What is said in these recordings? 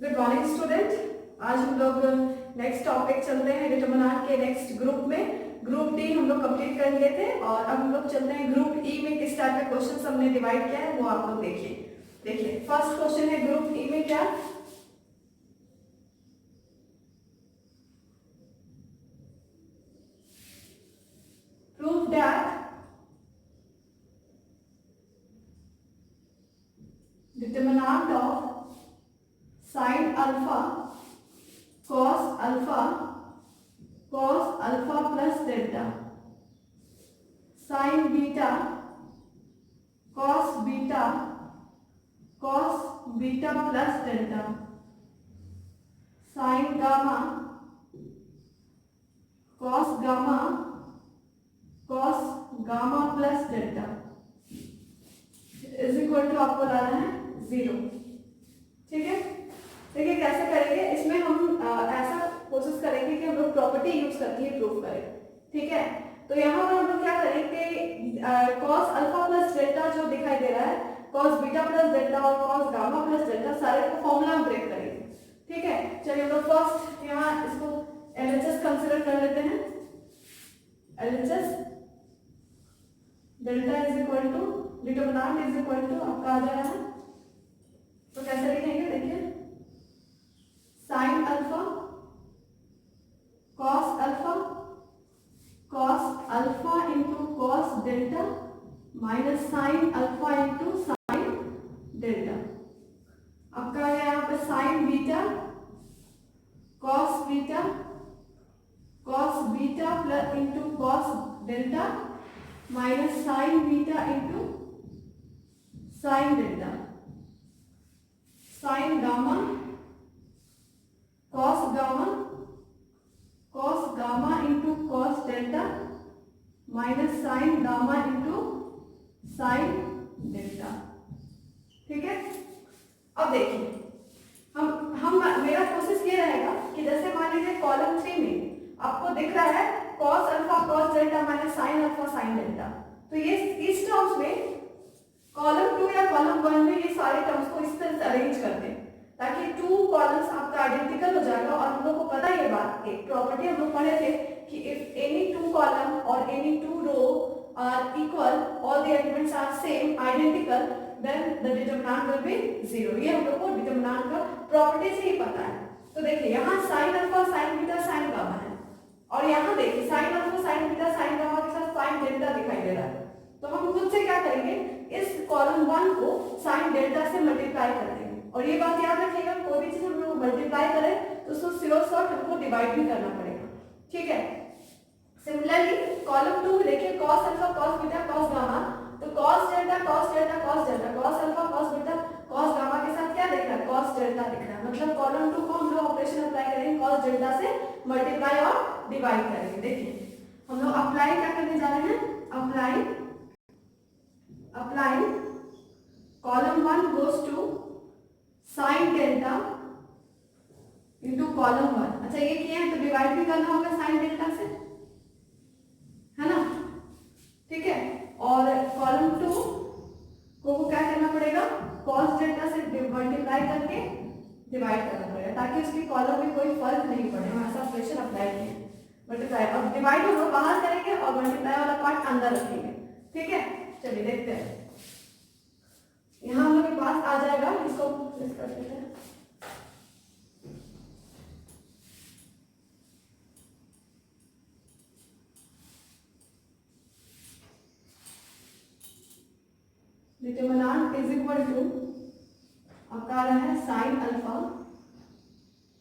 Good morning student. आज हम लोग नेक्स्ट टॉपिक चलते हैं डिटरमिनेंट के नेक्स्ट ग्रुप में। ग्रुप डी हम लोग कंप्लीट कर लिए थे और अब हम लोग चलते हैं ग्रुप ई में। किस टाइप के क्वेश्चन हमने डिवाइड किया है वो आप लोग देखिए फर्स्ट क्वेश्चन है ग्रुप ई में क्या, prove that determinant of sin alpha cos alpha plus delta sin beta cos beta plus delta sin gamma cos gamma plus delta is equal to आपको लाना है 0। ठीक है, देखिए कैसे करेंगे। इसमें हम ऐसा कोशिश करेंगे कि हम लोग प्रॉपर्टी यूज करके ही प्रूफ करें। ठीक है, तो यहाँ पर हम लोग क्या करेंगे, cos अल्फा प्लस डेल्टा जो दिखाई दे रहा है, cos बीटा प्लस डेल्टा और cos गामा प्लस डेल्टा, सारे को फॉर्मूला में ब्रेक करेंगे। ठीक है, चलिए हम लोग फर्स्ट यहाँ इसको LHS कंसीडर कर लेते हैं। LHS delta is equal to determinant is equal to आपका आ जाएगा ना, तो कैसे लिखेंगे देखिए, sin alpha cos alpha into cos delta minus sin alpha into sin delta. आपका है यहाँ पे sin beta cos beta plus into cos delta minus sin beta into sin delta, sin gamma cos gamma into cos delta minus sin gamma into sin delta. ठीक है, अब देखिए हम मेरा कोशिश ये रहेगा कि जैसे मान लीजिए कॉलम 3 में आपको दिख रहा है cos alpha cos delta minus sin alpha sin delta, तो ये इस टर्म्स में कॉलम 2 या कॉलम 1 में ये सारे टर्म्स को इस तरह से अरेंज कर दें ताकि 2 कॉलम्स आपका आइडेंटिकल हो जाएगा। और हम लोग को पता है ये बात, एक प्रॉपर्टी हम लोग पढ़े थे कि इफ एनी 2 कॉलम और any 2 row are equal, all the elements are same identical, then the determinant will be 0। ये हम लोग को डिटरमिनेंट का प्रॉपर्टी से ही पता है। तो देखिए यहाँ sin alpha sin beta sin gamma है और यहाँ देखिए sin alpha sin beta sin gamma के साथ sin डेल्टा दिखाई दे रहा है। तो हम खुद से क्या करेंगे, इस कॉलम 1 को sin डेल्टा से मल्टीप्लाई कर देंगे। और ये बात याद रखिएगा, कोई भी चीज हम लोग मल्टीप्लाई करें तो उसको श्योर शॉर्ट हमको डिवाइड भी करना पड़ेगा। ठीक है, सिमिलरली कॉलम 2 में देखिए cos alpha cos beta cos gamma, तो cos delta cos delta cos delta, cos alpha cos beta cos gamma के साथ क्या दिख रहा है, cos डेल्टा दिख रहा है। मतलब कॉलम 2 को हम लोग ऑपरेशन अप्लाई करेंगे, cos डेल्टा से मल्टीप्लाई और डिवाइड करेंगे। देखिए हम लोग अप्लाई क्या करने जा रहे हैं, apply column 1 goes to sin delta into column 1। अच्छा ये किया है तो डिवाइड भी करना होगा sin डेल्टा से, है ना। ठीक है, और कॉलम 2 को क्या करना पड़ेगा, cos डेल्टा से मल्टीप्लाई करके डिवाइड करना पड़ेगा ताकि उसकी कॉलम में कोई फर्क नहीं पड़े। हम ऐसा ऑपरेशन अप्लाई किए, मल्टीप्लाई अब डिवाइड हम लोग बाहर करेंगे और मल्टीप्लाई वाला पार्ट अंदर रखेंगे। ठीक है, चलिए देखते हैं। यहाँ हम लोग के पास आ जाएगा, इसको प्रेस कर देते हैं। डिटरमिनेंट इज इक्वल टू आपका आ रहा है sin अल्फा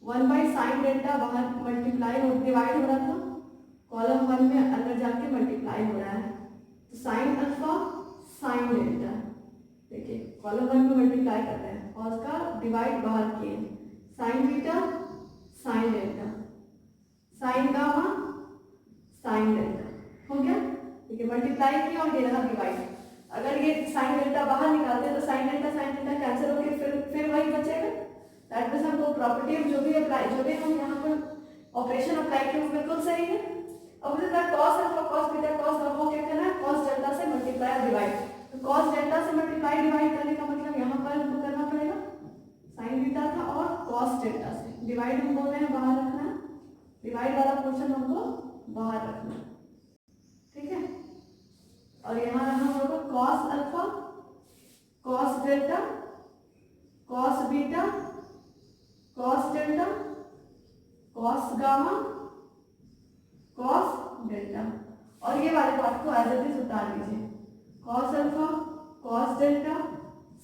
1/sin डेल्टा, बाहर मल्टीप्लाई और डिवाइड हो रहा था, कॉलम 1 में अंदर जाके मल्टीप्लाई हो रहा है, तो sin अल्फा sin डेल्टा। देखिए कॉलम 1 में मल्टीप्लाई कर रहे हैं और उसका डिवाइड बाहर किए, sin beta sin delta, sin gamma sin delta हो गया। ठीक है, मल्टीप्लाई किया और ये रहा डिवाइड। अगर ये sin डेल्टा बाहर निकालते हैं तो sin डेल्टा कैंसिल होकर फिर वही बचेगा। दैट मींस हमको प्रॉपर्टी हम जो भी हम यहाँ पर ऑपरेशन अप्लाई किए वो बिल्कुल सही है। अब इसी तरह cos alpha cos beta cos gamma क्या करना है, cos डेल्टा से मल्टीप्लाई और डिवाइड। तो cos डेल्टा से मल्टीप्लाई डिवाइड करने का मतलब यहाँ पर हमको करना पड़ेगा sin बीटा था और कॉस डेल्टा से। डिवाइड हम बोल रहे हैं बाहर रखना है, डिवाइड वाला पोर्शन हमको बाहर रखना है, ठीक है। और यहाँ रहा हम लोग cos alpha, cos delta, cos beta, cos delta, cos gamma, cos delta. और ये वाले पार्ट को एज इट इज उतार लीजिए, cos alpha, cos delta,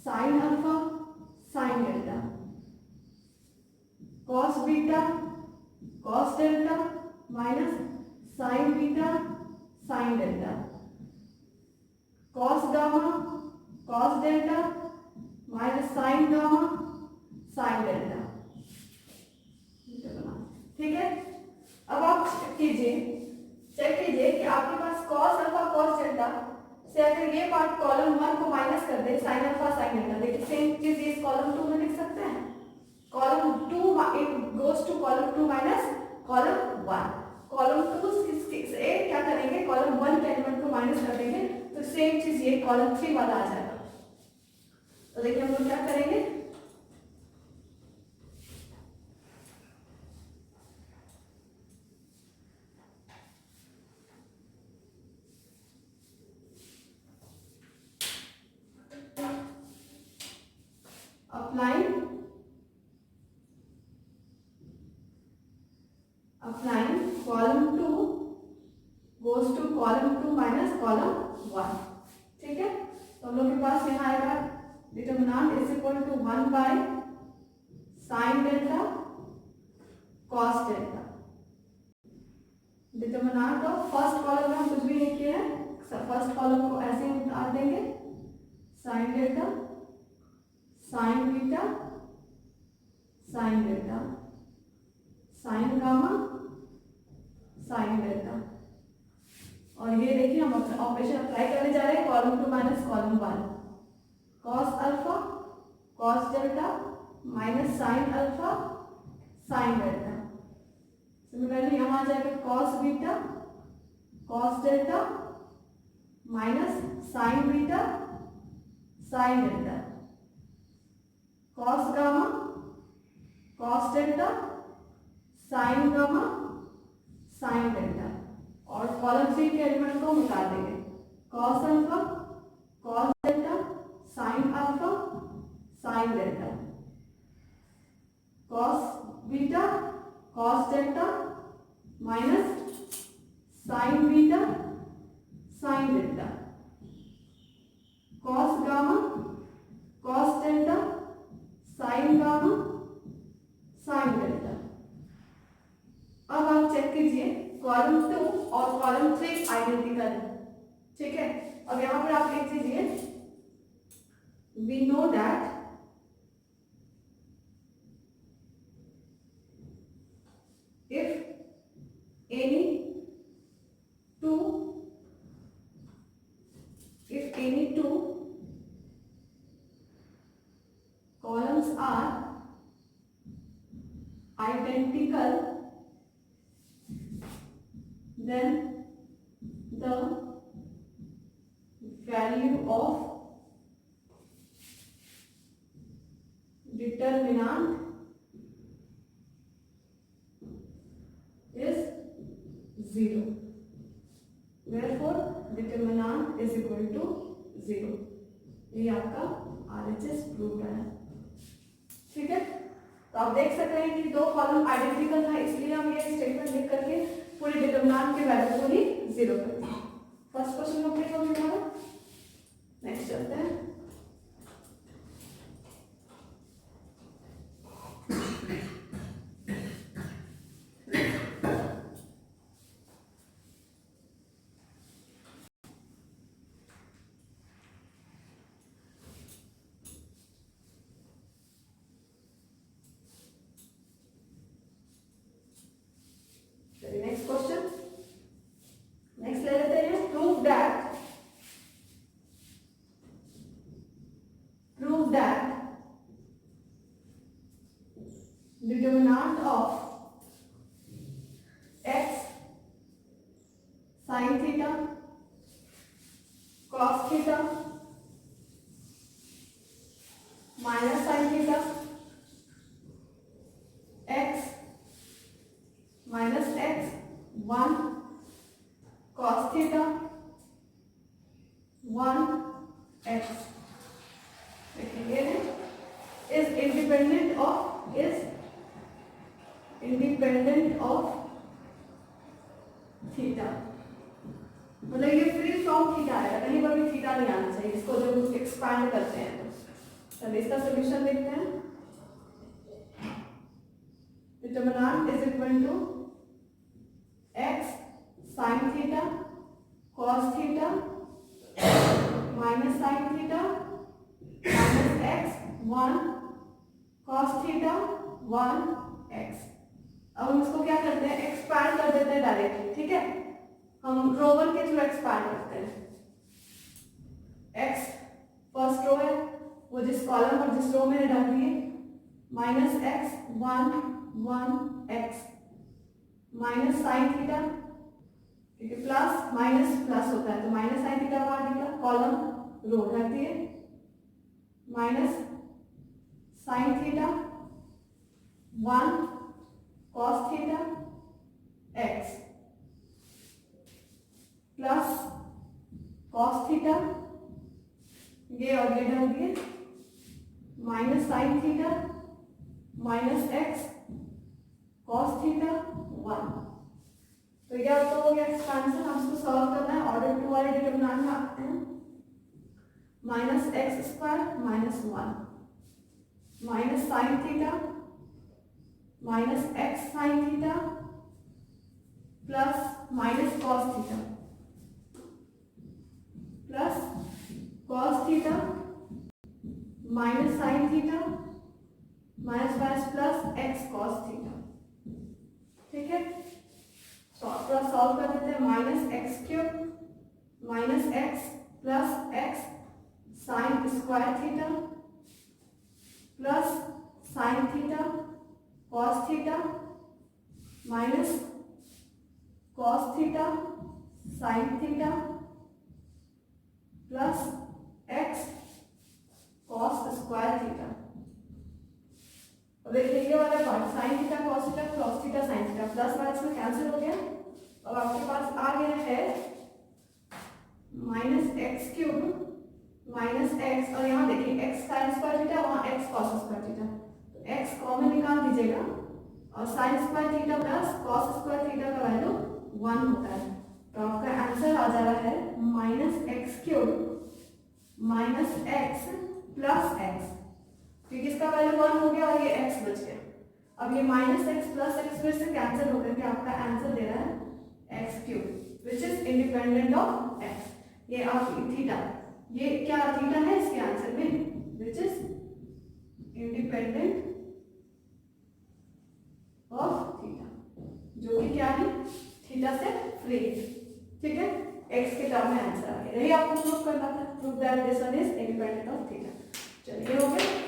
sine alpha, sign delta, cos beta, cos delta minus sign beta, sign delta, cos gamma, cos delta minus sign gamma, sine delta, ठीक है। अब आप चेक कीजिए कि आपके पास कॉस अल्फा कॉस डेल्टा से अगर ये पार्ट कॉलम 1 को माइनस कर दे, साइन अल्फा साइन डेल्टा, देखिए सेम चीज ये कॉलम 2 में लिख सकते हैं। Column 2 it goes to column 2 minus column 1। Column 2 से क्या करेंगे, कॉलम 1 के एलिमेंट को माइनस कर देंगे, तो सेम चीज ये कॉलम 3 वाला आ जाएगा। तो देखिए हम लोग क्या करेंगे, applying column 2 goes to column 2 minus column 1, ठीक है। तो हम लोग के पास यहाँ आएगा determinant is equal to 1 by sine delta cos delta. Determinant of first column में हम कुछ भी नहीं किए हैं, फर्स्ट कॉलम को ऐसे ही उतार देंगे, sine delta, sign beta, sine delta, sign gamma, sine delta. और ये देखिए हम ऑपरेशन अप्लाई करने जा रहे हैं, column 2 minus column 1, cos alpha cos delta minus sine alpha sine delta. Similarly यहाँ आ जाएगा cos beta cos delta minus sign beta sine delta, cos gamma cos delta sign gamma sine delta. और column 3 के element को हटा देंगे, cos alpha cos delta sine alpha sign delta, cos beta cos delta minus sign beta sine delta, cos gamma cos delta sign gamma sine delta. अब आप check कीजिए column 2 और column 3 identical है, ठीक है। अब यहां पर आप लिख दीजिए we know that if any two columns are identical, then the value of determinant is 0. Therefore determinant is equal to 0. ये आपका RHS प्रूव है, ठीक है। तो आप देख सकते हैं कि दो कॉलम आइडेंटिकल है, इसलिए हम ये स्टेटमेंट लिख करके पूरी डिटरमिनेंट के वैल्यू को ही 0 करते हैं। फर्स्ट क्वेश्चन कंप्लीट हो गया हमारा। नेक्स्ट चलते हैं। नेक्स्ट क्वेश्चन, नेक्स्ट ले लेते हैं। Prove that determinant of x sin theta cos theta minus sin theta 1 cos theta 1 x, देखिए ये is independent of थीटा, मतलब ये फ्री फ्रॉम थीटा आएगा, कहीं पर भी थीटा नहीं आना चाहिए इसको जब एक्सपैंड करते हैं तो। चलिए इसका सोल्यूशन देखते हैं। Determinant is equal to x sin theta cos theta minus sin theta minus x 1 cos theta 1 x। अब हम इसको क्या करते हैं, एक्सपैंड कर देते हैं डायरेक्टली, ठीक है। हम रो वन के थ्रू एक्सपैंड करते हैं। x फर्स्ट रो है, वो जिस कॉलम और जिस रो में डाल दिए, minus x 1 x minus sine theta, क्योंकि प्लस माइनस प्लस होता है तो माइनस साइन थीटा बाहर निकला, कॉलम रो रख दिए, minus sine theta 1 cos theta x plus cos theta, ये और ये डाल दिए, minus sine theta minus x cos theta 1। तो ये आपका हो गया एक्सपेंशन। हम इसको सॉल्व करना है, ऑर्डर 2 वाले डिटरमिनेंट में आते हैं, minus x square minus 1 minus sine theta minus x sine theta plus minus cos theta plus cos theta minus sine theta minus minus plus x cos theta, ठीक है। थोड़ा सॉल्व कर देते हैं, minus x cube minus x plus x sine square theta plus sine theta cos theta minus cos theta sin theta plus x cos square theta. देखिए ये वाला part sin theta cos theta cos theta sin theta plus minus में cancel हो गया। अब आपके पास आ गया है minus x cube minus x, और यहाँ देखिए x sin स्क्वायर थीटा, वहाँ x cos square theta, x common निकाल दीजिएगा और sin square theta plus cos square theta का वैल्यू 1 होता है। तो आपका आंसर आ जा रहा है minus x cube minus x plus x, क्योंकि इसका वैल्यू 1 हो गया और ये x बच गया। अब ये माइनस एक्स प्लस एक्स फिर से कैंसिल होकर के आपका आंसर दे रहा है x cube which is independent of x. ये आपकी थीटा, ये क्या थीटा है इसके आंसर में, which is independent of theta, जो कि क्या है, थीटा से फ्री, ठीक है। एक्स के टर्म में आंसर आ गया, यही आपको प्रूव करना था, prove that this one is independent of theta. चलिए हो गया।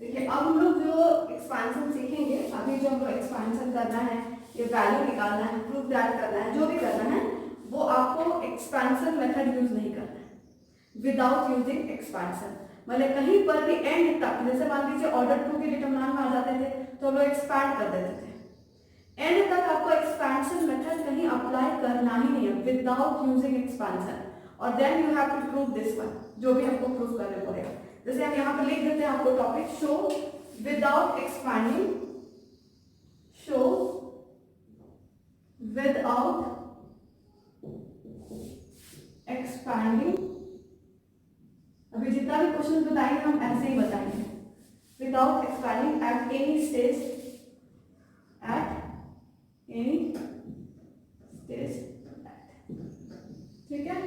देखिए अब हम लोग जो एक्सपेंशन सीखेंगे, अभी जो हम लोग एक्सपेंशन करना है, ये वैल्यू निकालना है, प्रूफ दैट करना है, जो भी करना है वो आपको एक्सपेंशन मेथड यूज नहीं करना है, विदाउट यूजिंग एक्सपेंशन। मतलब कहीं पर भी एंड तक, जैसे मान लीजिए ऑर्डर 2 के डिटरमिनेंट में आ जाते थे तो हम लोग एक्सपैंड कर देते थे, एंड तक आपको एक्सपेंशन मेथड कहीं अप्लाई करना ही नहीं है, विदाउट यूजिंग एक्सपेंशन। और then you have to prove this one, जो भी हमको प्रूव करने पड़ेगा। जैसे हम यहाँ पर लिख देते हैं आपको topic, show without expanding, show without expanding. अभी जितना भी क्वेश्चन बताएंगे हम ऐसे ही बताएंगे, without expanding at any stage, at any stage, ठीक है।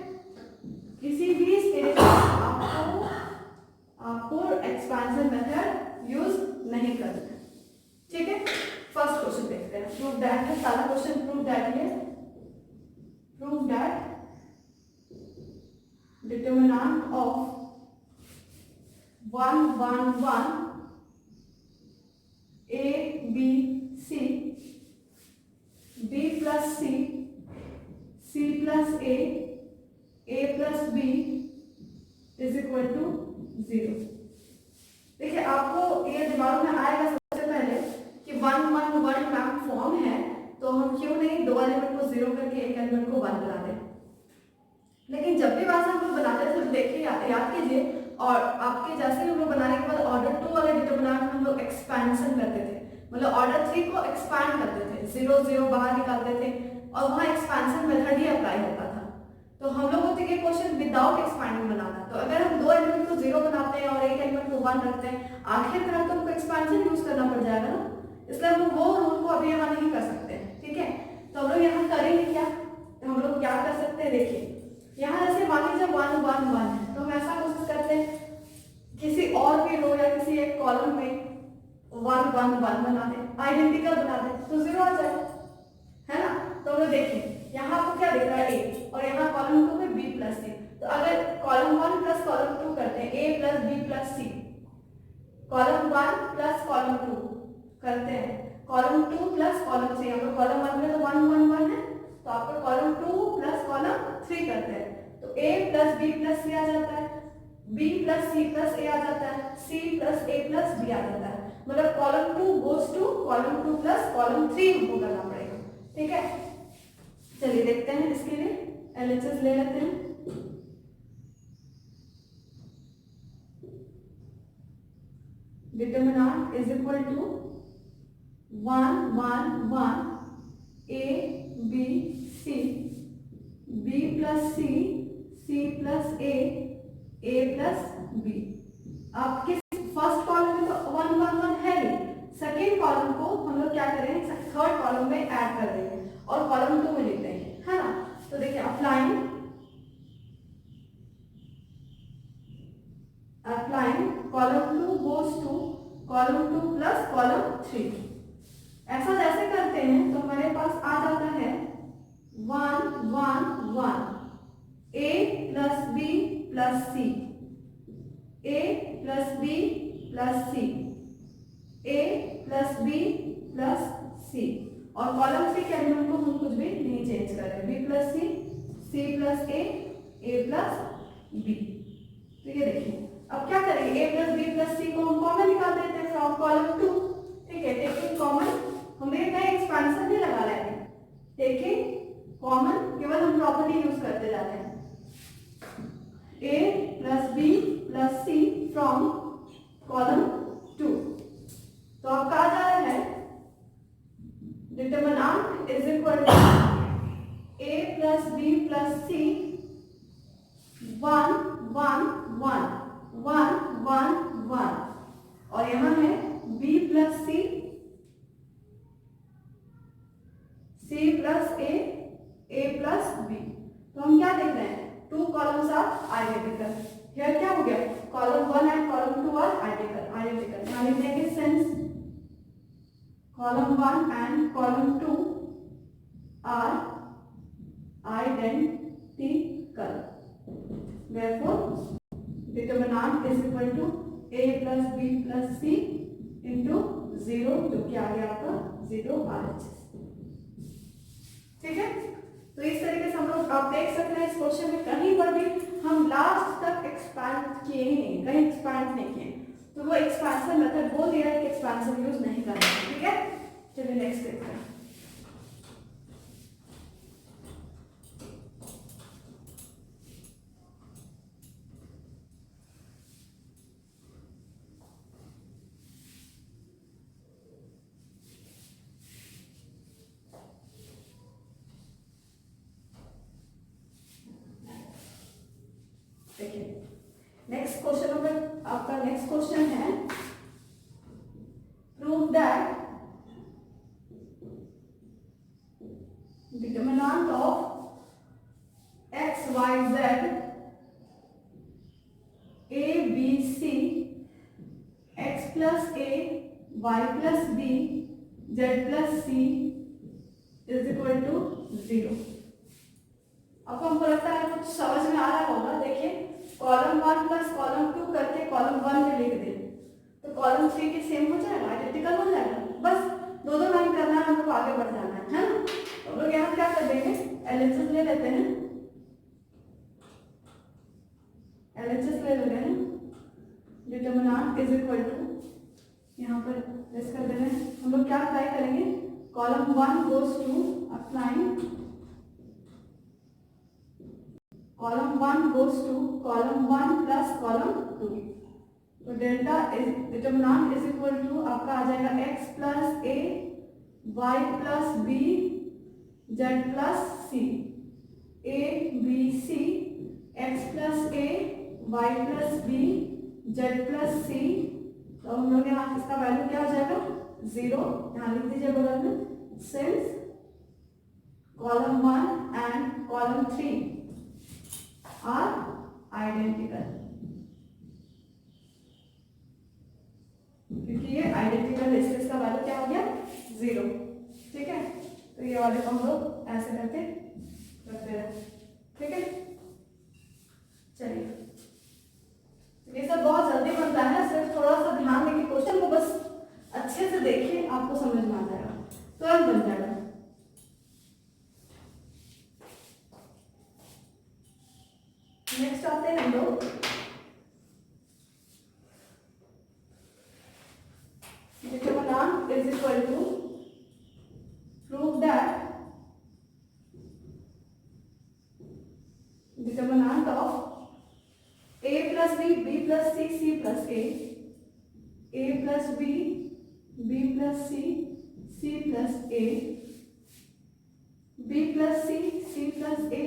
किसी भी स्टेज आपको एक्सपेंशन मेथड यूज नहीं करना, ठीक है। फर्स्ट क्वेश्चन देखते हैं, प्रूव दैट है सारा क्वेश्चन, प्रूव दैट है, prove that determinant of 1 1 1 B C, B plus C, C plus A plus B is equal to 0। देखिए आपको ये दिमाग में आएगा सबसे पहले कि 1 1 1 मैप फॉर्म है, तो हम क्यों नहीं दो एलिमेंट को 0 करके एक एलिमेंट को 1 बना दें। लेकिन जब भी वहां से हम लोग बनाते थे तो देखिए याद कीजिए, और आपके जैसे हम लोग बनाने के बाद ऑर्डर 2 वाले डिटरमिनेंट में हम लोग एक्सपेंशन करते थे, मतलब ऑर्डर 3 को एक्सपैंड करते थे, 0 0 बाहर निकालते थे और वहाँ एक्सपेंशन मेथड ही अप्लाई होता था। तो हम लोग को ये क्वेश्चन विदाउट एक्सपैंडिंग बनाना, तो अगर हम दो एलिमेंट को 0 बनाते हैं और एक एलिमेंट को 1 रखते हैं, आखिर तरह तो हमको एक्सपेंशन यूज करना पड़ जाएगा ना, इसलिए हम वो रूल को अभी यहाँ नहीं कर सकते। ठीक है, तो हम लोग यहाँ करेंगे क्या, तो हम लोग क्या कर सकते हैं, देखिए यहाँ जैसे मान लीजिए 1 1 1 है, तो हम ऐसा कोशिश करते हैं किसी और भी रो या किसी एक कॉलम में 1 1 1 बना दें, आइडेंटिकल बना दें, तो 0 आ जाए, है ना। तो हम लोग देखिए यहाँ आपको क्या दिख रहा है ए, और यहाँ कॉलम 2 में बी प्लस सी, तो अगर कॉलम 1 प्लस कॉलम 2 करते हैं, ए प्लस बी प्लस सी, कॉलम 1 प्लस कॉलम 2 करते हैं, कॉलम 2 प्लस कॉलम 3, हम लोग कॉलम 1 में तो 1 1 1 है, तो आपका कॉलम 2 प्लस कॉलम 3 करते हैं, तो a plus B plus C आ जाता है, b plus C plus A आ जाता है, c plus A plus B आ जाता है, मतलब column 2 goes to column 2 plus column 3 हमको करना पड़ेगा। ठीक है, चलिए देखते हैं, इसके लिए एलएचएस ले लेते हैं। Determinant is equal to 1 1 1 a b c, b plus C, C plus A plus B. आपके फर्स्ट कॉलम में तो 1 1 1 है ही, सेकेंड कॉलम को हम लोग क्या करेंगे, थर्ड कॉलम में ऐड कर देंगे और कॉलम 2 में लिख देंगे, है ना। तो देखिए applying column 2 goes to column 2 plus column 3, ऐसा जैसे करते हैं तो हमारे पास आ जाता है 1 1 1 a plus B plus C, a plus B plus C, a plus B plus C, और कॉलम 3 के एलिमेंट को हम कुछ भी नहीं चेंज कर रहे, b plus C plus a plus B. तो ये देखिए अब क्या करेंगे, a plus B plus C को हम कॉमन निकाल देते हैं फ्रॉम कॉलम 2। ठीक है, टेकिंग कॉमन, हम ये कहीं एक्सपेंशन नहीं लगा रहे हैं, टेकिंग कॉमन केवल हम प्रॉपर्टी यूज करते जाते हैं, a plus B plus C from column 2। तो आपका आ जा रहा है determinant is equal to a plus B plus C 1 1 1 1 1 1, और यहाँ है b plus C, c plus a plus b। तो हम क्या देख रहे हैं, 2 columns are identical। here क्या हो गया, column 1 and column 2 are identical. यहाँ लिख देंगे since column 1 and column 2 are identical, therefore determinant is equal to a plus b plus c into 0, जो कि आ गया आपका 0 RHS। ठीक है, तो इस तरीके से हम लोग आप देख सकते हैं इस क्वेश्चन में कहीं पर भी हम लास्ट तक एक्सपैंड किए ही नहीं, कहीं एक्सपैंड नहीं किए, तो वो एक्सपेंशन मेथड बोल दिया है कि एक्सपेंशन यूज नहीं करना है। ठीक है, चलिए नेक्स्ट देखते हैं। देखिए नेक्स्ट क्वेश्चन में आपका नेक्स्ट क्वेश्चन है, prove that determinant of X Y Z A B C X plus A Y plus B Z plus C is equal to 0। अब हमको लगता है कुछ समझ में आ रहा होगा। देखिए कॉलम 1 प्लस कॉलम 2 करके कॉलम 1 में लिख दें तो कॉलम 3 के सेम हो जाएगा, आइडेंटिकल हो जाएगा। बस आगे बढ़ जाना है ना। तो हम लोग यहाँ क्या कर देंगे, LHS ले लेते हैं, LHS ले लेते हैं। डिटरमिनेंट इज इक्वल टू, यहाँ पर प्रेस कर दे रहे हैं। हम लोग क्या अप्लाई करेंगे, column 1 goes to applying, column 1 goes to column 1 plus column 2। तो delta is determinant is equal to आपका आ जाएगा x plus a y plus b z plus c, a b c x plus a y plus b z plus c। तो हम लोग यहाँ इसका value क्या हो जाएगा 0, यहाँ लिख दीजिए बगल में, since column 1 and column 3 are identical, क्योंकि ये आइडेंटिकल है इसलिए इसका वैल्यू क्या हो गया 0। ठीक है, तो ये वाले को हम लोग ऐसे करके रखते हैं। ठीक है, चलिए ये सब बहुत जल्दी बनता है, सिर्फ थोड़ा सा ध्यान देके क्वेश्चन को बस अच्छे से देखिए, आपको समझ में आ जाएगा, तुरंत बन जाएगा। नेक्स्ट आते हैं हम लोग determinant is equal to prove that determinant of a plus b, b plus c, c plus a plus b, b plus c, c plus a, b plus c, c plus a,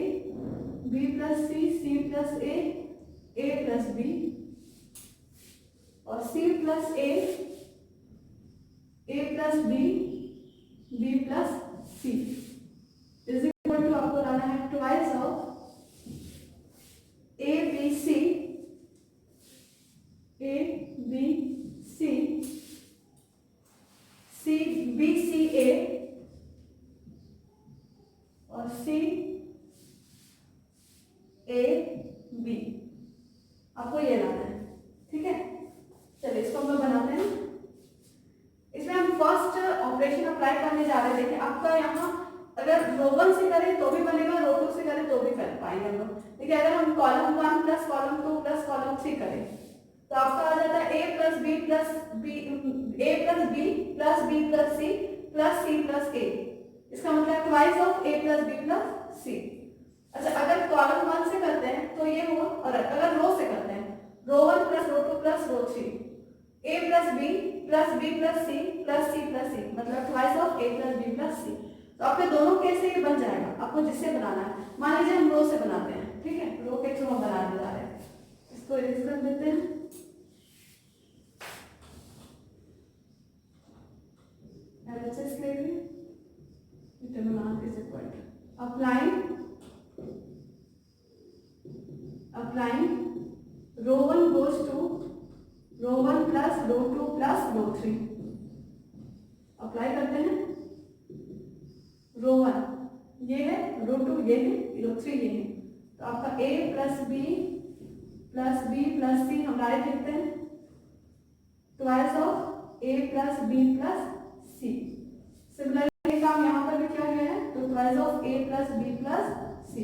b plus c, c plus a plus b और c plus a plus b, b plus c is equal to आपको लाना है twice of a b c, c b c a और c a b, आपको ये लाना है। ठीक है, चलिए इसको हम लोग बनाते हैं। इसमें हम फर्स्ट ऑपरेशन अप्लाई करने जा रहे हैं। देखिए आपका यहाँ अगर रो 1 से करें तो भी बनेगा, रो 2 से करें तो भी कर पाएंगे हम लोग। देखिए अगर हम column 1 plus column 2 plus column 3 करें तो आपका आ जाता है a plus b plus b plus b plus c plus c plus a। इसका मतलब twice of a plus b plus c। अच्छा, अगर कॉलम 1 से करते हैं तो ये हुआ, और अगर रो से करते हैं रो 1 plus row 2 plus row 3, a plus b plus b plus c plus c plus c, मतलब twice of a plus b plus c। तो आपके दोनों केस से ये बन जाएगा, आपको जिससे बनाना है। मान लीजिए हम रो से बनाते हैं, ठीक है, रो के थ्रू हम बनाने जा रहे हैं। इसको इरेज कर देते हैं। LHS लेंगे, determinant is equal to applying row 1 goes to row 1 plus row 2 plus row 3। Apply करते हैं, रो 1 ये है, रो 2 ये है, रो 3 ये है। तो आपका a plus b plus c हम डायरेक्ट लिखते हैं twice of a plus b plus c। Similarly काम यहाँ पर भी किया गया है, तो twice of a plus b plus c।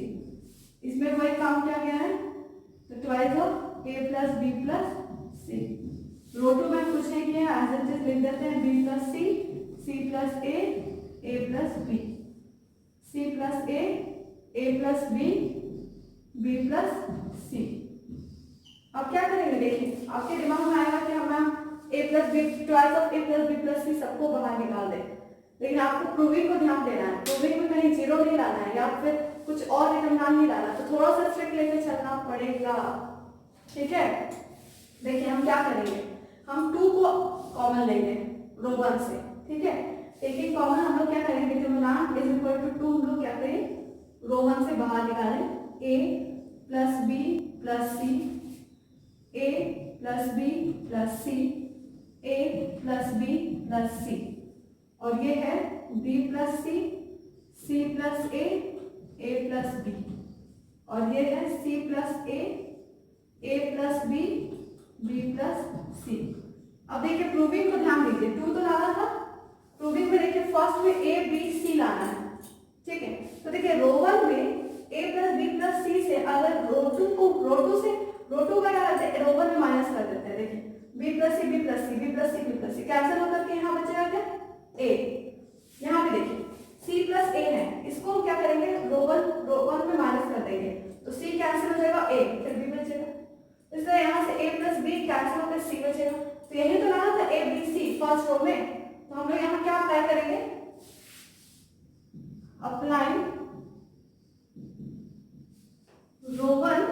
इसमें वही काम किया गया है, तो twice of a plus b plus c। रो 2 में कुछ नहीं किया, एज इट इज लिख देते हैं b plus c, c plus a plus b, c plus a plus b plus c। अब क्या करेंगे, देखिए आपके दिमाग में आएगा कि हम a plus b twice of a plus b plus c सबको बाहर निकाल दें, लेकिन आपको प्रूविंग को ध्यान देना है। प्रूविंग में कहीं जीरो नहीं लाना है या फिर कुछ और डिटरमिनेंट नहीं लाना, तो थोड़ा सा ट्रिक लेके चलना पड़ेगा। ठीक है, देखिए हम क्या करेंगे, हम 2 को कॉमन लेंगे रो 1 से। ठीक है, एक कॉमन हम लोग क्या करेंगे, डिटरमिनेंट इज इक्वल टू 2 हम लोग क्या करें, रो 1 से बाहर निकालें a plus b plus c, a plus b plus c, a plus b plus c, और ये है b plus c, c plus a plus b, और ये है c plus a plus b plus c। अब देखिए प्रूविंग को ध्यान दीजिए, 2 तो लाना था, प्रूविंग में देखिए फर्स्ट में ए बी सी लाना है, ठीक है। तो देखिए रो 1 में a प्लस बी प्लस सी से अगर रो 2 का क्या करते हैं, रो 1 में माइनस कर देते हैं। देखिए b plus C B plus C B plus C B plus C cancel होकर के यहाँ बचेगा क्या, a। यहाँ पे देखिए c प्लस a है, इसको हम क्या करेंगे, रो 1 में माइनस कर देंगे, तो c कैंसिल हो जाएगा, a फिर b बचेगा। इस तरह यहाँ से a प्लस बी कैंसिल होकर c बचेगा। तो यही तो लाना था a b c first row में, तो हम लोग यहाँ क्या अप्लाई करेंगे, apply row 1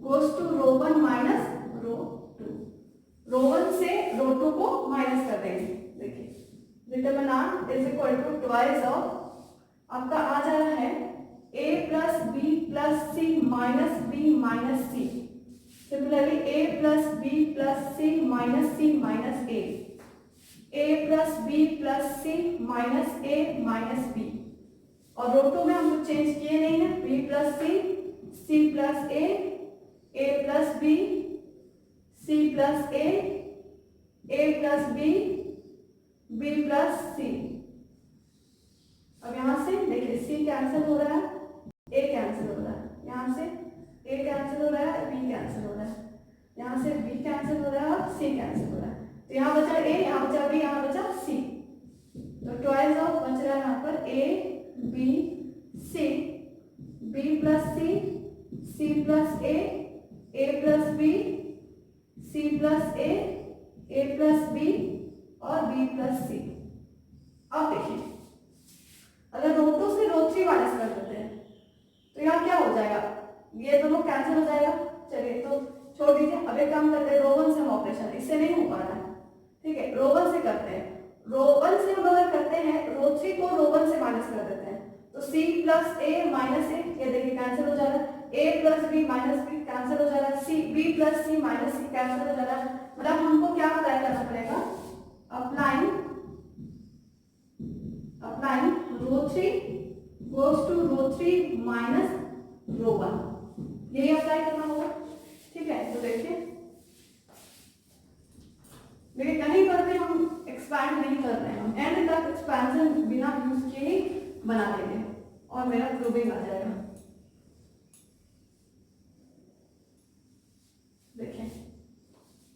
goes to row 1 minus row 2, row 1 से रो 2 को माइनस कर देंगे। देखिए determinant is equal to twice of आपका आ जा रहा है a plus B plus C minus B minus C, similarly a plus B plus C minus C minus a plus B plus C minus a minus b, और रो 2 में हम कुछ change किए नहीं है, b plus C plus a plus b c plus a plus b plus c। अब यहाँ से देखिए c कैंसिल हो रहा है, a कैंसिल हो रहा है, यहाँ से a कैंसिल हो रहा है, b कैंसिल हो रहा है, यहाँ से b कैंसिल हो रहा है और c कैंसिल हो रहा है। तो यहाँ बचा a, यहाँ बचा b, यहाँ बचा c, तो ट्वाइस ऑफ बच रहा है यहाँ पर a b c, b plus c plus a plus b c plus a plus b और b प्लस c। अब देखिए अगर रो 2 से रो 3 माइनस कर देते हैं तो यहाँ क्या हो जाएगा, ये दोनों कैंसिल हो जाएगा। चलिए तो छोड़ दीजिए, अब एक काम करते हैं, रो 1 से हम ऑपरेशन, इससे नहीं हो पा रहा है, ठीक है, रो 1 से करते हैं। रो 1 से हम अगर करते हैं, रो 3 को रो 1 से माइनस कर देते हैं, तो c plus a minus a, ये देखिए कैंसिल हो जा रहा है, a plus b minus b cancel हो जा रहा है, c b plus c minus c cancel हो जा रहा है। मतलब हमको क्या अप्लाई करना पड़ेगा, applying row 3 goes to row 3 minus row 1, यही अप्लाई करना होगा, ठीक है। तो देखिए लेकिन कहीं पर भी हम एक्सपैंड नहीं कर रहे हैं, हम एंड तक एक्सपेंशन बिना यूज किए ही बना देंगे और मेरा प्रूविंग आ जाएगा। देखिए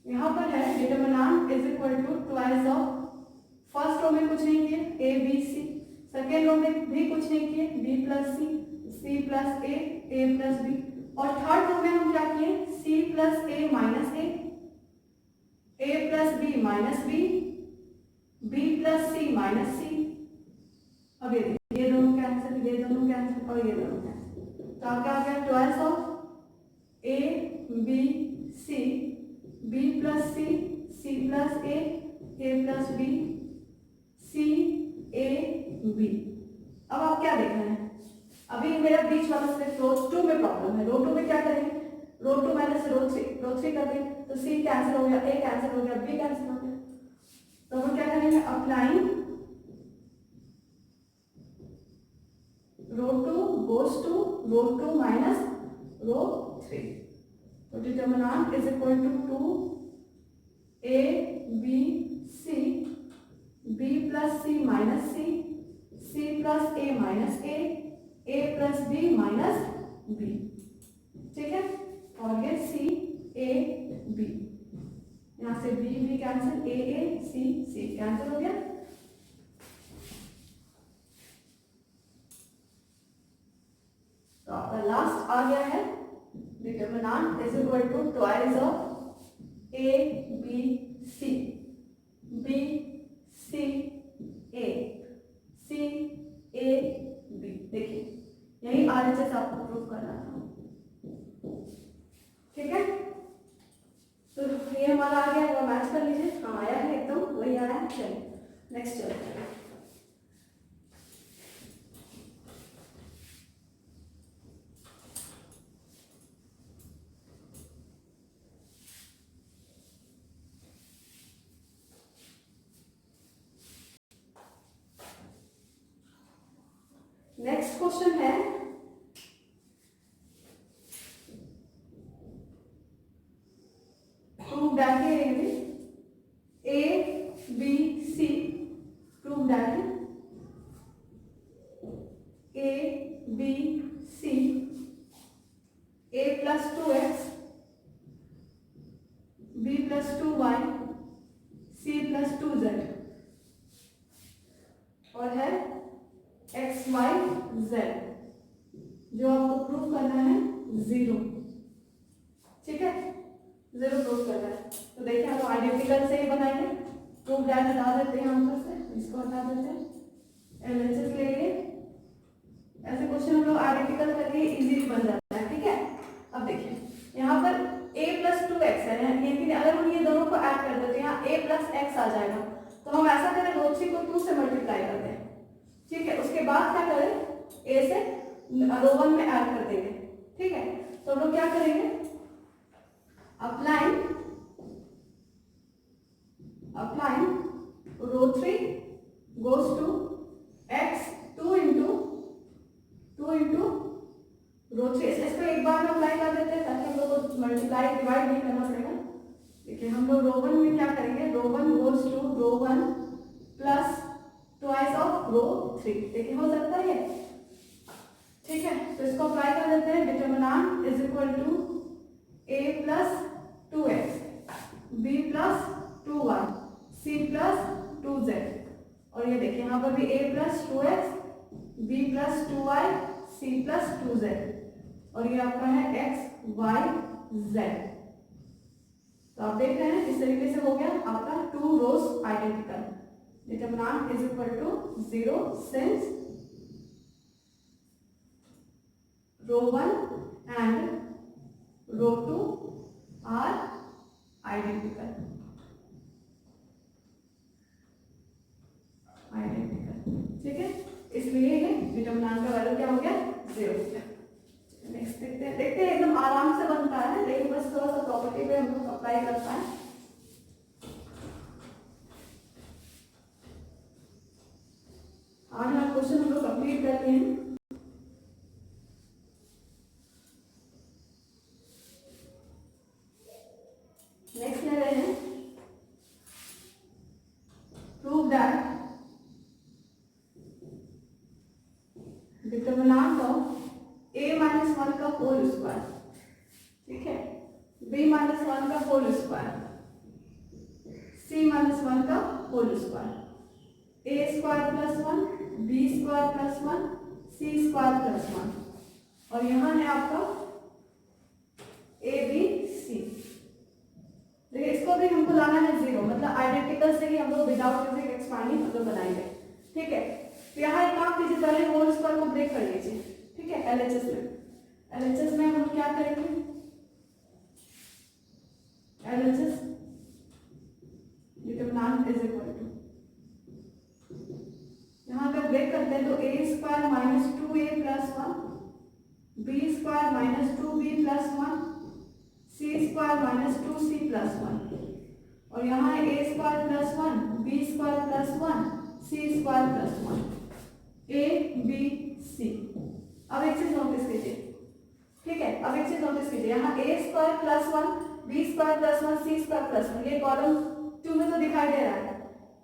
यहाँ पर है determinant is equal to twice of, first row में कुछ नहीं किए a b c, second row में भी कुछ नहीं किए b plus c plus a plus b, और थर्ड रो में हम क्या किए c plus a minus a plus b minus b plus c minus c। अब ये दोनों कैंसिल, ये दोनों कैंसिल और ये दोनों कैंसिल, तो आपका आ गया twice of a b c b plus c plus a plus b c a b। अब आप क्या देख रहे हैं, अभी मेरा बीच वाला सिर्फ रो 2 में प्रॉब्लम है, रो 2 में क्या करेंगे, रो 2 माइनस रो 3 कर देंगे, तो c कैंसिल हो गया, a कैंसिल हो गया, b कैंसिल हो गया, तो हम क्या करेंगे, applying row 2 goes to row 2 minus row 3, तो determinant is equal to 2 a b c b plus c minus c plus a minus a plus b minus b, ठीक है। और ये c a b, यहाँ से b cancel, a c cancel हो गया। तो आपका लास्ट आ गया है determinant is equal to twice of a b c b c a b। देखिए यही RHS आपको प्रूफ करना था, ठीक है। तो ये हमारा आ गया, वो मैच कर लीजिए, हाँ आया है एकदम वही आया है। चलिए नेक्स्ट चलते हैं। नेक्स्ट क्वेश्चन है prove that A B C plus 2x, b plus 2y, c plus 2z और है x y z, जो आपको प्रूव करना है 0। ठीक है, 0 प्रूव करना है। तो देखिए हम आइडेंटिकल से ही बनाएंगे। प्रूफ दैट हटा देते हैं हम से, इसको हटा देते हैं, एलएचएस ले लिए। ऐसे क्वेश्चन हम लोग आइडेंटिकल करके इजीली बन जाता है। ठीक है, अब देखिए यहाँ पर a प्लस 2x है, लेकिन अगर हम ये दोनों को ऐड कर देते हैं यहाँ a प्लस x आ जाएगा। तो हम ऐसा करें, रो 3 को 2 से मल्टीप्लाई कर दें। ठीक है, उसके बाद क्या करें, a से रो 1 में ऐड कर देंगे। ठीक है, तो हम लोग क्या करेंगे, applying row 3 goes to x 2 into row 3। इसको एक बार में अप्लाई कर देते हैं ताकि हम लोग को मल्टीप्लाई डिवाइड नहीं करना पड़ेगा। देखिए हम लोग रो 1 में क्या करेंगे, row 1 goes to row 1 plus twice of row 3। देखिए हो सकता है ये। ठीक है, तो इसको अप्लाई कर देते हैं। Determinant is equal to a plus 2x, b plus 2y, c plus 2z। और ये देखिए यहाँ पर भी a plus 2x, b plus 2y, c plus 2z और ये आपका है x y z। तो आप देख रहे हैं इस तरीके से हो गया आपका 2 rows identical. Determinant is equal to 0 since row 1 and row 2 are identical. ठीक है, इसलिए ये डिटरमिनेंट का वैल्यू क्या हो गया, 0 हो गया। नेक्स्ट देखते हैं एकदम आराम से बनता है, लेकिन बस थोड़ा सा प्रॉपर्टी पे हम लोग अप्लाई करता है। आज हमारा क्वेश्चन हम लोग कंप्लीट करते हैं। नेक्स्ट ले रहे हैं, prove that determinant of a minus 1 का होल स्क्वायर, ठीक है, b माइनस 1 का होल स्क्वायर, c माइनस 1 का whole square, a square plus 1, b square plus 1, c square plus 1 और यहाँ है आपका a b c। देखिए इसको भी हमको लाना है 0, मतलब आइडेंटिकल से ही हम लोग विदाउट यूजिंग एक्सपांडिंग हम लोग बनाएंगे। ठीक है, तो यहाँ एक काम कीजिए, पहले होल स्क्वायर को ब्रेक कर लीजिए। ठीक है, एलएचएस में हम क्या करेंगे, LHS determinant is equal to, यहाँ पे ब्रेक करते हैं तो a square minus 2a plus 1, b square minus 2b plus 1, c square minus 2c plus 1 और यहाँ है a square plus 1, b square plus 1, c square plus 1, a b c। अब एक चीज नोटिस कीजिए। ठीक है, अब एक चीज नोटिस कीजिए, यहाँ a square plus 1, b square plus 1, c square plus 1 ये कॉलम 2 में तो दिखाई दे रहा है,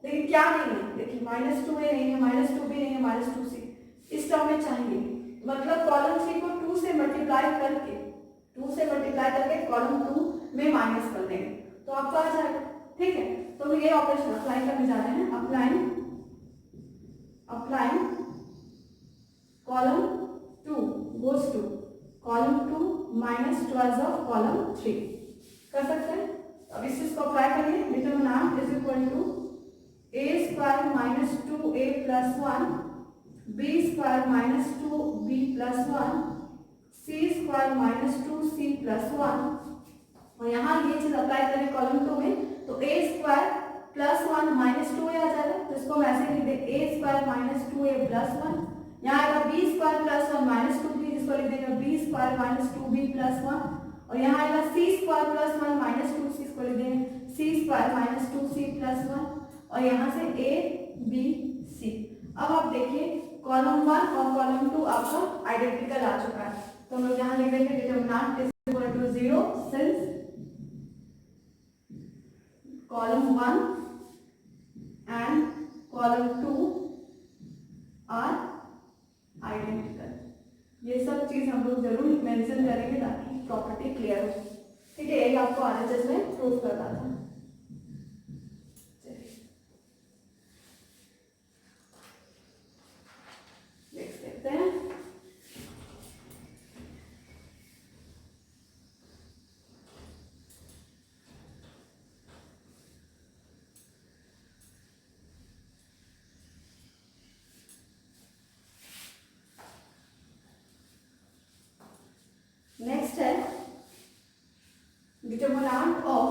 लेकिन क्या नहीं है, देखिए माइनस 2a नहीं है, माइनस 2b नहीं है, माइनस 2c इस टर्म में चाहिए। मतलब कॉलम 3 को 2 से मल्टीप्लाई करके कॉलम 2 में माइनस कर देंगे तो आपको आ जाएगा। ठीक है, तो ये ऑपरेशन अप्लाई करने जा रहे हैं। Applying column 2 goes to column 2 minus twice of column 3 कर सकते हैं। अब इस चीज को अप्लाई करिए। Determinant is equal to a square minus 2a plus 1, b square minus 2b plus 1, c square minus 2c plus 1 और यहाँ ये चीज अप्लाई करें कॉलम 2 में तो a square plus 1 minus 2a आ जाएगा। तो इसको हम ऐसे लिख दें a square minus 2a plus 1, यहाँ आएगा b square plus 1 minus 2b, जिसको लिख देंगे b square minus 2b plus 1 और यहाँ आएगा c square plus 1 minus 2c, इसको लिख देंगे c square minus 2c plus 1 और यहाँ से a b c। अब आप देखिए कॉलम 1 और कॉलम 2 आपका आइडेंटिकल आ चुका है, तो हम लोग यहाँ लिख देंगे determinant is equal to 0 since column 1 and column 2 are identical. ये सब चीज हम लोग जरूर मेंशन करेंगे ताकि प्रॉपर्टी क्लियर हो। ठीक है, यही आपको RHS में प्रूव करना था। नेक्स्ट देखते हैं। नेक्स्ट है determinant of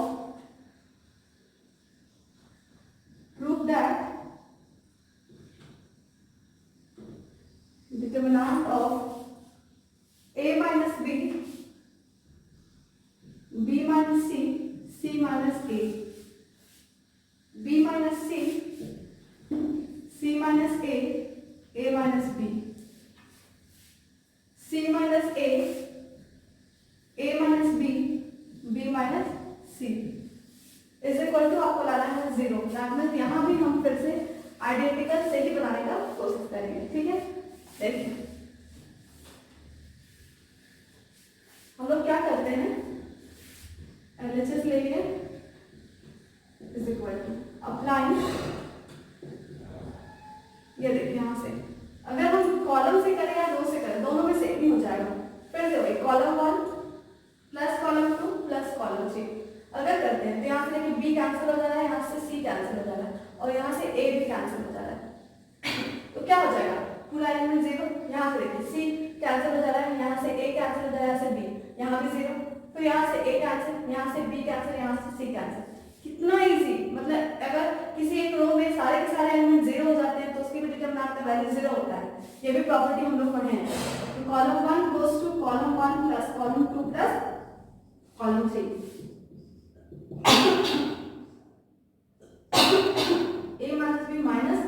prove that determinant of a minus b, b minus c, c minus a, b minus c, c minus a minus b, c minus a minus b, b minus c is equal to आपको लाना है 0। That यहाँ भी हम फिर से identical से ही बनाने का कोशिश करेंगे। ठीक है, देखिए हम लोग क्या करते हैं, LHS लेंगे इज इक्वल टू अप्लाई। ये देखिए यहाँ से अगर हम कॉलम से करें या रो से करें, दोनों में सेम ही हो जाएगा। फिर से वही column 1 plus column 2 plus column 3 अगर करते हैं तो यहाँ से देखिए B कैंसिल हो जा रहा है, यहाँ से C कैंसिल हो जा रहा है और यहाँ से A भी कैंसिल हो जा रहा है। तो क्या हो जाएगा, पूरा एलिमेंट 0। यहाँ से देखिए C कैंसिल हो जा रहा है, यहाँ से A कैंसिल हो जा रहा है, यहाँ से B, यहाँ भी 0। फिर यहाँ से A कैंसिल, यहाँ से B कैंसिल, यहाँ से C कैंसिल। कितना इजी, मतलब अगर किसी एक रो में सारे के सारे एलिमेंट 0 हो जाते हैं तो उसकी भी डिटरमिनेंट का वैल्यू 0 होता है। ये भी प्रॉपर्टी हम लोग पढ़े हैं। तो column 1 goes to column 1 plus column 2 plus column 3। A minus B minus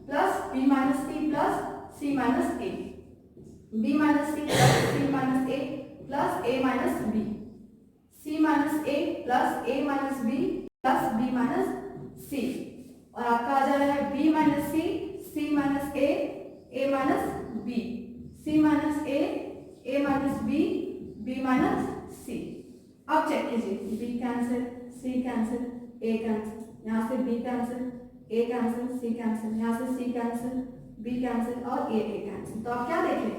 plus B minus C plus C minus A, B minus C plus C minus A plus A minus B, C minus A plus A minus B plus B minus C और आपका आ जा रहा है B minus C, C minus A minus B, C minus A minus B, B minus C। अब check कीजिए, B cancel, C cancel, A cancel, यहाँ से B cancel, A cancel, C cancel, यहाँ से C कैंसिल, B कैंसिल और A cancel. तो आप क्या देखें,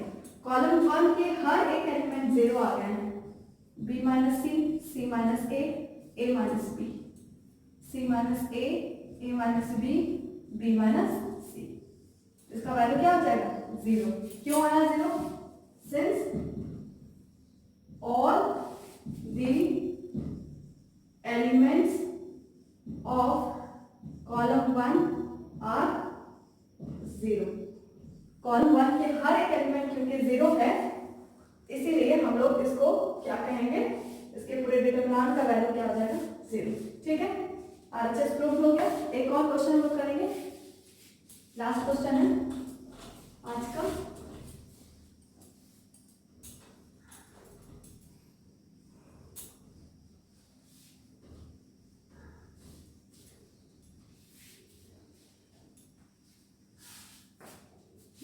कॉलम 1 के हर एक एलिमेंट 0 आ गए हैं। B minus C, C minus A minus B, C minus A minus B, B minus C। इसका वैल्यू क्या हो जाएगा, 0। क्यों आया 0? Since all the elements of column 1 are 0। Column 1 के हर एक एलिमेंट क्योंकि 0 है, इसीलिए हम लोग इसको क्या कहेंगे, इसके पूरे डिटरमिनेंट का वैल्यू क्या हो जाएगा, 0। ठीक है, RHS प्रूफ हो गया। एक और क्वेश्चन हम लोग करेंगे, लास्ट क्वेश्चन है आज का।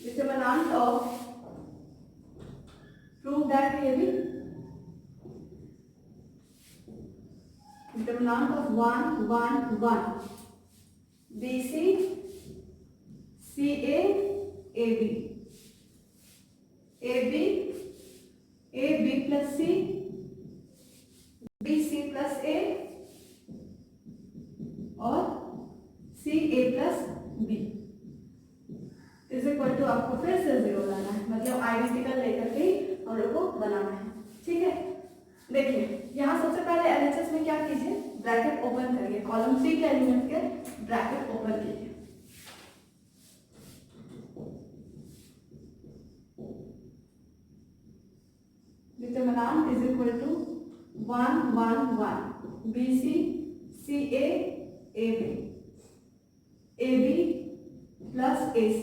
Determinant of prove that heavy determinant of 1 1 1 BC CA AB AB plus C BC plus A और CA plus B is equal to आपको फिर से 0 लाना है, मतलब आइडेंटिकल लेकर के हम लोग को बनाना है। ठीक है, देखिए यहाँ सबसे पहले LHS में क्या कीजिए, ब्रैकेट ओपन करिए, कॉलम 3 के एलिमेंट के ब्रैकेट ओपन कीजिए। Determinant is equal to 1 1 1 BC CA AB AB plus AC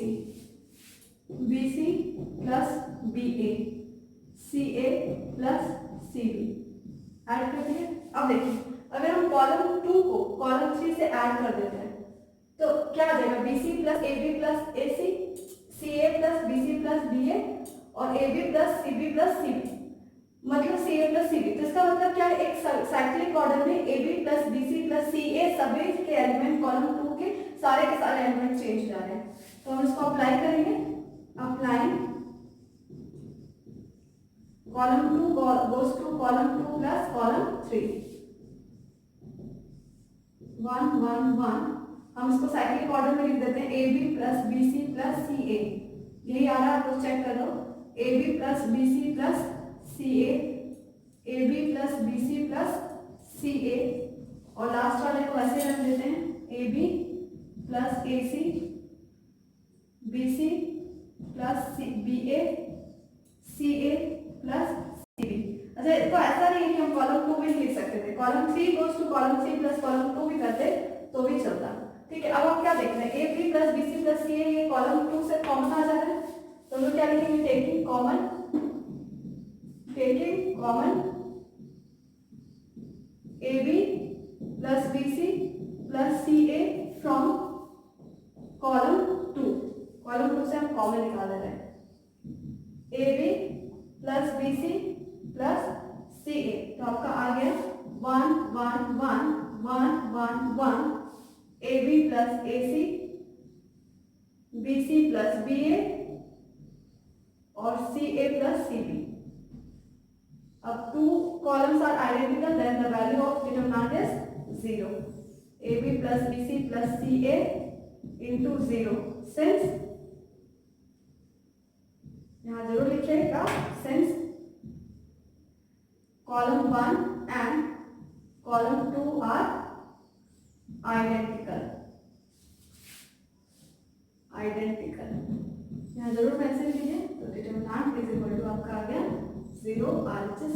BC plus BA CA plus CB add कर दिए। अब देखिए अगर हम कॉलम 2 को कॉलम 3 से ऐड कर देते हैं तो क्या आ जाएगा, BC plus AB plus AC CA plus BC plus BA और AB plus CB plus CB। मतलब सी ए प्लस सी बी, तो इसका मतलब क्या है, एक साइक्लिक ऑर्डर में A B plus B C plus C A सभी के एलिमेंट कॉलम 2 के सारे एलिमेंट चेंज जा रहे हैं। तो हम इसको अप्लाई करेंगे, apply column 2 goes to column 2 plus column 3, 1 1 1। हम इसको साइक्लिक ऑर्डर में लिख देते हैं, A B plus B C plus C A, यही आ रहा है, आपको चेक कर लो, A B plus B C plus C A B plus B C plus C A, और लास्ट वाले को ऐसे रख देते हैं, A B plus A C B C plus B A C A plus C B. अच्छा, इसको ऐसा नहीं है कि हम कॉलम 2 भी लिख सकते थे, column 3 goes to column 3 plus column 2 भी करते तो भी चलता। ठीक है, अब हम क्या देख रहे हैं, A B plus B C plus C A, ये कॉलम 2 से कॉमन आ जा रहा है, तो हम लोग क्या लिखेंगे, taking common A B plus B C plus C A from column 2, column 2 से हम कॉमन निकाल रहे हैं, A B plus B C plus C A, तो आपका आ गया 1 1 1 1 1 1, A B plus A C B C plus B A और C A plus C B. अब 2 columns are identical, then the value of determinant is 0. AB plus BC plus CA into 0. Since यहाँ जरूर लिखिएगा, since column 1 and column 2 are identical. यहाँ जरूर mention कीजिए, तो determinant is equal to आपका आ गया 0 RHS